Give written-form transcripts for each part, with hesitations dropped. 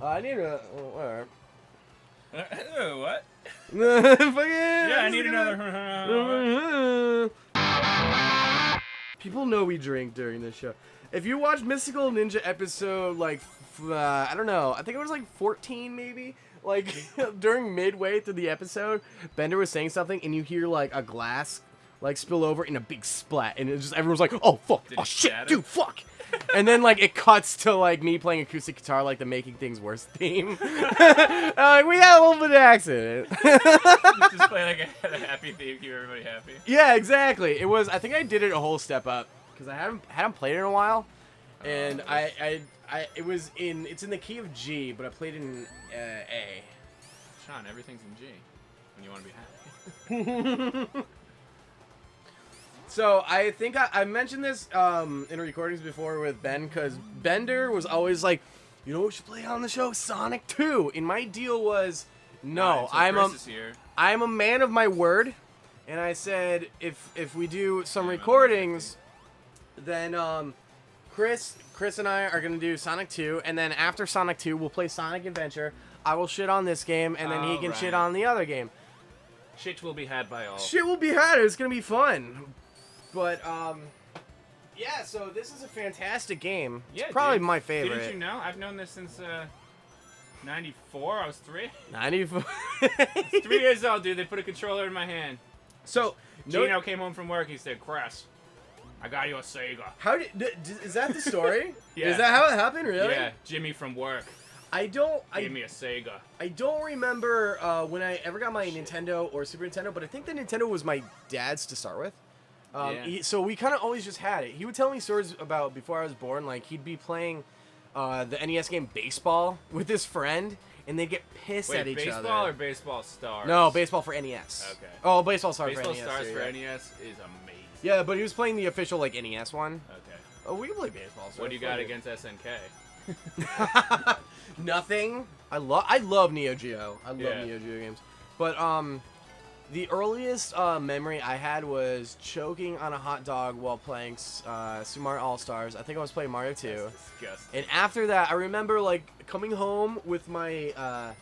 I need a... whatever. What? Yeah, I need another... People know we drink during this show. If you watch Mystical Ninja episode, like, I don't know, I think it was like 14 maybe? Like, during midway through the episode, Bender was saying something, and you hear, like, a glass, like, spill over in a big splat, and it just, everyone's like, oh, fuck, oh, shit, dude, fuck. And then, like, it cuts to, like, me playing acoustic guitar, like, the Making Things Worse theme. Like, we had a little bit of accident. Just play, like, a happy theme, keep everybody happy. Yeah, exactly. It was, I think I did it a whole step up, because I hadn't played it in a while, and it's in the key of G, but I played it in A. Sean, everything's in G when you want to be happy. So I think I mentioned this in recordings before with Ben, because Bender was always like, you know what we should play on the show? Sonic 2. And my deal was, no, I'm a man of my word. And I said, if we do some recordings, then Chris and I are going to do Sonic 2. And then after Sonic 2, we'll play Sonic Adventure. I will shit on this game, and then he can shit on the other game. Shit will be had by all. Shit will be had. It's going to be fun. But, yeah, so this is a fantastic game. It's probably my favorite. Didn't you know? I've known this since, 94. I was 3. 94. 3 years old, dude. They put a controller in my hand. So, Gino came home from work. He said, Chris, I got you a Sega. How is that the story? Yeah. Is that how it happened, really? Yeah, Jimmy from work. Gave me a Sega. I don't remember when I ever got my Nintendo or Super Nintendo, but I think the Nintendo was my dad's to start with. So we kind of always just had it. He would tell me stories about before I was born. Like, he'd be playing the NES game Baseball with his friend, and they'd get pissed at each other. Baseball or Baseball Stars? No, Baseball for NES. Okay. Oh, Baseball Stars for NES. Baseball Stars too, for yeah. NES is amazing. Yeah, but he was playing the official, like, NES one. Okay. Oh, we can play Baseball Stars. What do you got against SNK? Nothing. I love Neo Geo. I love Neo Geo games. But, the earliest memory I had was choking on a hot dog while playing Super Mario All-Stars. I think I was playing Mario 2. That's disgusting. And after that, I remember like coming home with my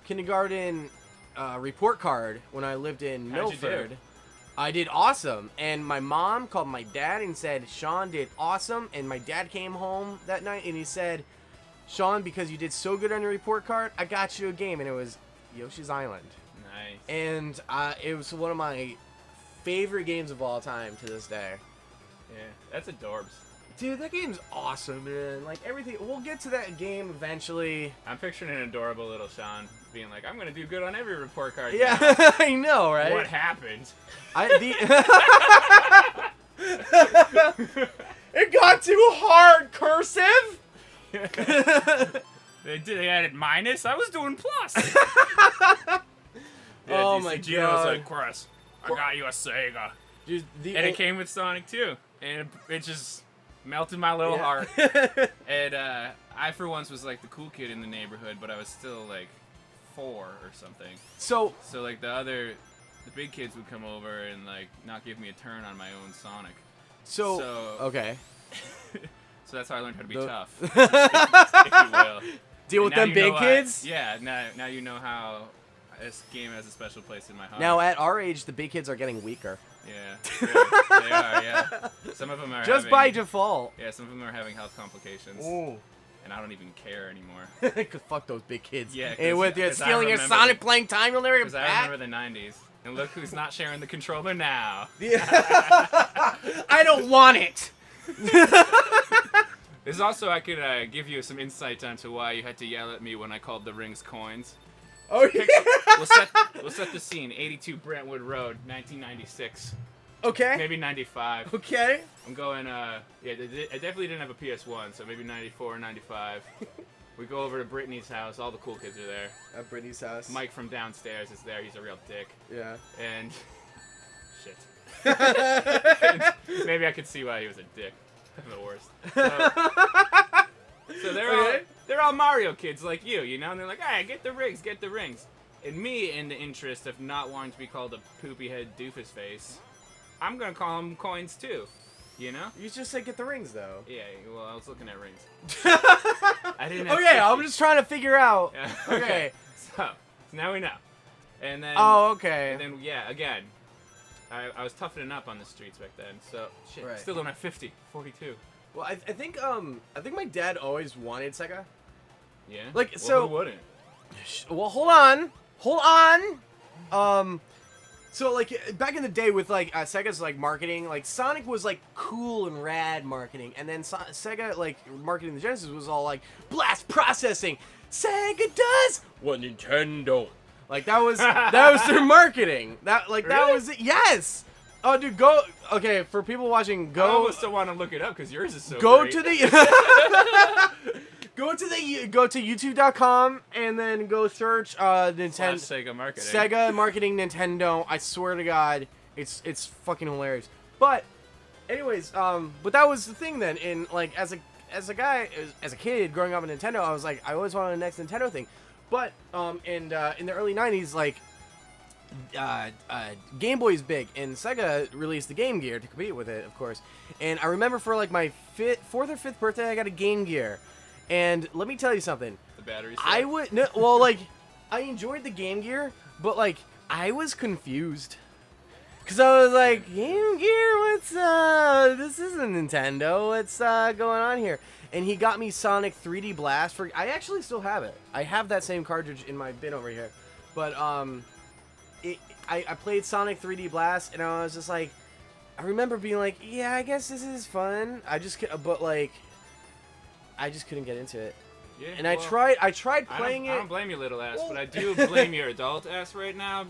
kindergarten report card when I lived in Milford. I did awesome. And my mom called my dad and said, Sean did awesome. And my dad came home that night and he said, Sean, because you did so good on your report card, I got you a game. And it was Yoshi's Island. Nice. And it was one of my favorite games of all time to this day. Yeah, that's adorbs. Dude, that game's awesome, man. Like, everything. We'll get to that game eventually. I'm picturing an adorable little Sean being like, I'm going to do good on every report card. Yeah, now. I know, right? What happened? It got too hard, cursive! They added minus? I was doing plus. Yeah, oh my god. Gino's like, Chris, I got you a Sega. Dude, and it came with Sonic 2. And it just melted my little heart. And I, for once, was like the cool kid in the neighborhood, but I was still like 4 or something. So like the big kids would come over and like not give me a turn on my own Sonic. So okay. So that's how I learned how to be tough, if you will. Deal with them big kids? Now you know how this game has a special place in my heart. Now, at our age, the big kids are getting weaker. Yeah, they are, yeah. Some of them are just by default. Yeah, some of them are having health complications. Ooh. And I don't even care anymore. Because fuck those big kids. Yeah, and with you stealing your Sonic playing time, you'll never get back. Because I remember the 90s. And look who's not sharing the controller now. Yeah. I don't want it. There's also, I could give you some insight onto why you had to yell at me when I called the rings coins. Oh, yeah. We'll set the scene. 82 Brentwood Road, 1996. Okay. Maybe 95. Okay. I'm going, I definitely didn't have a PS1, so maybe 94 or 95. We go over to Brittany's house. All the cool kids are there. At Brittany's house. Mike from downstairs is there. He's a real dick. Yeah. And... shit. And maybe I could see why he was a dick. The worst. So they're all Mario kids like you know? And they're like, hey, get the rings. And me, in the interest of not wanting to be called a poopy head doofus face, I'm gonna call them coins too. You know? You just said get the rings, though. Yeah, well, I was looking at rings. I didn't have Okay, 50. I'm just trying to figure out. Yeah, Okay. So now we know. And then... Oh, okay. And then, yeah, again, I was toughening up on the streets back then, so shit, Right. still don't have 50, 42. Well, I think my dad always wanted Sega. Yeah? Like, well, so... who wouldn't? Well, hold on. So, like, back in the day with, like, Sega's, like, marketing, like, Sonic was, like, cool and rad marketing, and then Sega, like, marketing the Genesis was all, like, blast processing. Sega does what Nintendo. Like, that was their marketing. That Really? was it. Yes! Oh, dude, go... Okay, for people watching, go... I almost still want to look it up, because yours is so Go great. to the... Go to YouTube.com and then go search Nintendo Sega marketing. Sega marketing Nintendo. I swear to God, it's fucking hilarious. But anyways, but that was the thing then. In like as a kid growing up in Nintendo, I was like I always wanted the next Nintendo thing. But in the early '90s, like Game Boy's big, and Sega released the Game Gear to compete with it, of course. And I remember for like my fourth or fifth birthday, I got a Game Gear. And let me tell you something. The battery. I would like I enjoyed the Game Gear, but like I was confused. Cause I was like, Game Gear, what's this isn't Nintendo. What's going on here? And he got me Sonic 3D Blast for I actually still have it. I have that same cartridge in my bin over here. But I played Sonic 3D Blast and I was just like I remember being like, yeah, I guess this is fun. I just couldn't get into it. Yeah, and well, I tried playing it. I don't blame you, little ass, but I do blame your adult ass right now.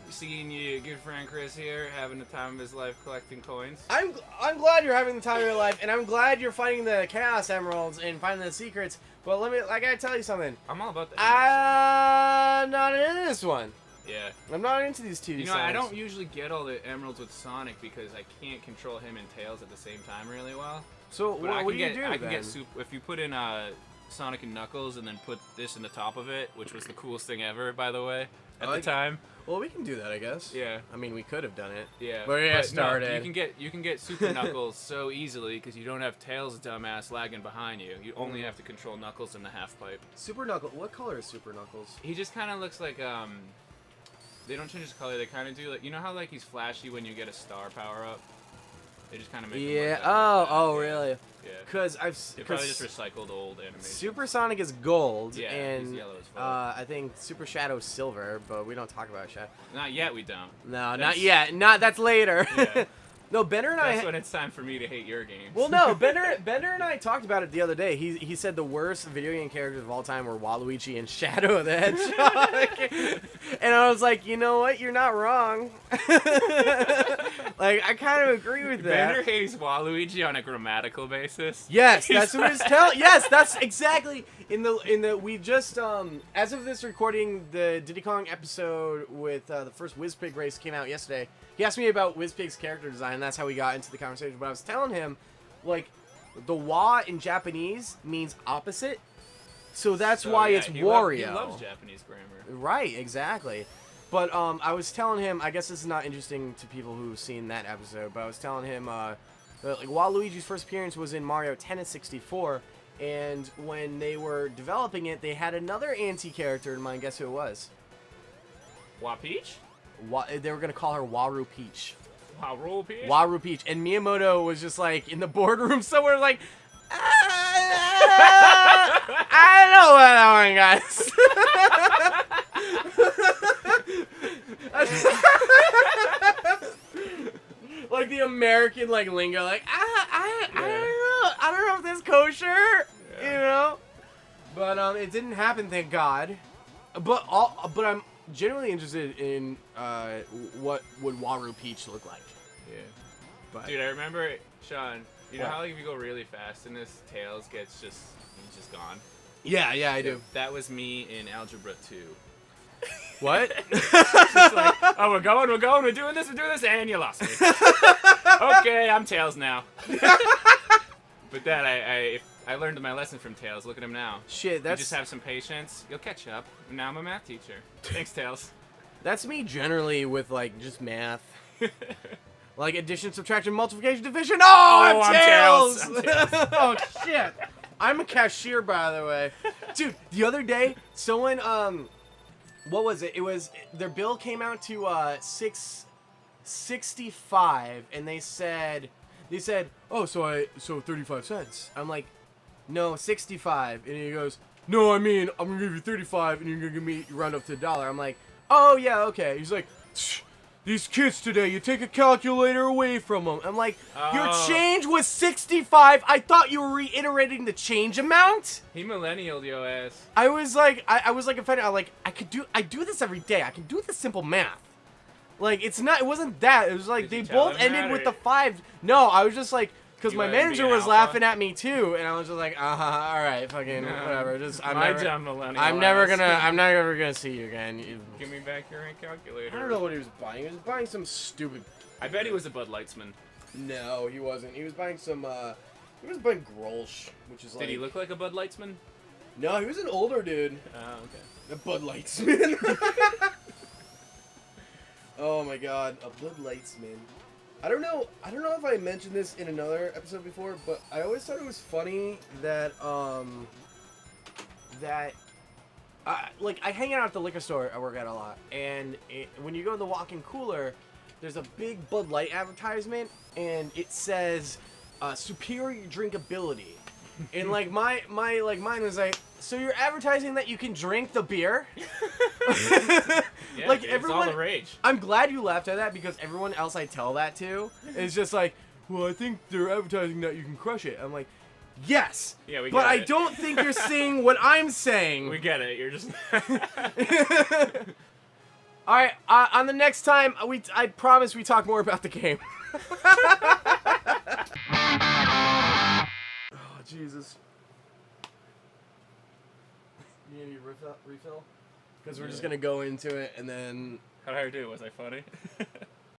Seeing you, good friend Chris here, having the time of his life collecting coins. I'm glad you're having the time of your life, and I'm glad you're finding the Chaos Emeralds and finding the secrets. But I gotta tell you something. I'm all about that. I'm not into this one. Yeah. I'm not into these two. You know, I don't usually get all the emeralds with Sonic because I can't control him and Tails at the same time really well. So what do you do I then? can get if you put in Sonic and Knuckles and then put this in the top of it, which was the coolest thing ever, by the way, at the time. Well, we can do that, I guess. Yeah. I mean, we could have done it. Yeah. But yeah, started. No, you can get Super Knuckles so easily because you don't have Tails dumbass lagging behind you. You only have to control Knuckles in the half pipe. Super Knuckles. What color is Super Knuckles? He just kind of looks like They don't change his color. They kind of do like how like he's flashy when you get a star power up. They just kind of make him look oh, really? Yeah. Because They probably just recycled old animation. Super Sonic is gold, yeah, and he's yellow as fuck. I think Super Shadow's silver, but we don't talk about Shadow. Not yet, we don't. No, not yet. That's later. Yeah. No, Bender and That's when it's time for me to hate your games. Well, no, Bender and I talked about it the other day. He said the worst video game characters of all time were Waluigi and Shadow the Hedgehog. And I was like, you know what? You're not wrong. Like, I kind of agree with that. Bender hates Waluigi on a grammatical basis. Yes, that's what he's telling. Yes, that's exactly we just as of this recording, the Diddy Kong episode with the first Wizpig race came out yesterday. He asked me about Wizpig's character design, and that's how we got into the conversation. But I was telling him, like, the wa in Japanese means opposite, so that's why it's Wario. He loves Japanese grammar. Right, exactly. But I was telling him, I guess this is not interesting to people who've seen that episode, but I was telling him that, like, Waluigi's first appearance was in Mario Tennis 64, and when they were developing it, they had another anti-character in mind. Guess who it was? Peach? They were going to call her Waru Peach. Waru Peach? Waru Peach. And Miyamoto was just, like, in the boardroom somewhere, like, I don't know about that one, guys. Like the American, like, lingo, like, I don't know if this kosher, you know? But it didn't happen, thank God. But I'm genuinely interested in what would Waru Peach look like. Yeah. But dude, I remember, Sean, you know how like if you go really fast in this, Tails gets he's just gone? Yeah, I do. That was me in Algebra 2. What? Just like, oh, we're doing this, and you lost me. Okay, I'm Tails now. But that, I learned my lesson from Tails. Look at him now. Shit, You just have some patience. You'll catch up. And now I'm a math teacher. Thanks, Tails. That's me generally with, like, just math. Like addition, subtraction, multiplication, division. Oh, I'm tails. I'm tails. Oh shit. I'm a cashier, by the way. Dude, the other day, someone what was it? It was their bill came out to $6.65, and they said, oh, so 35 cents. I'm like, no, 65, and he goes, no, I mean, I'm gonna give you 35, and you're gonna give me round up to $1. I'm like, oh yeah, okay. He's like, these kids today, you take a calculator away from them. I'm like, your change was 65. I thought you were reiterating the change amount. He millennialed your ass. I was like, I was like offended. I like, I do this every day. I can do this simple math. Like, it wasn't that. It was like, they both ended with the 5. No, I was just like, because my manager was laughing at me too, and I was just like, all right, fucking whatever. Just I'm never gonna see you again. Give me back your calculator. I don't know what he was buying. He was buying some stupid. I bet he was a Budlightsman. No, he wasn't. He was buying some. He was buying Grolsch, which is like. Did he look like a Budlightsman? No, he was an older dude. Oh, okay. A Budlightsman. Oh my god, a Budlightsman. I don't know if I mentioned this in another episode before, but I always thought it was funny that like I hang out at the liquor store I work at a lot, and when you go to the walk-in cooler, there's a big Bud Light advertisement, and it says superior drinkability, and like mine was like, so you're advertising that you can drink the beer? Yeah, like dude, everyone, it's all the rage. I'm glad you laughed at that, because everyone else I tell that to is just like, well, I think they're advertising that you can crush it. I'm like, yes, yeah, we but get I it. don't think you're seeing what I'm saying. We get it. You're just. All right, on the next time, I promise we talk more about the game. Oh, Jesus. You need a refill? Because we're just going to go into it, and then... How did I do? Was I funny?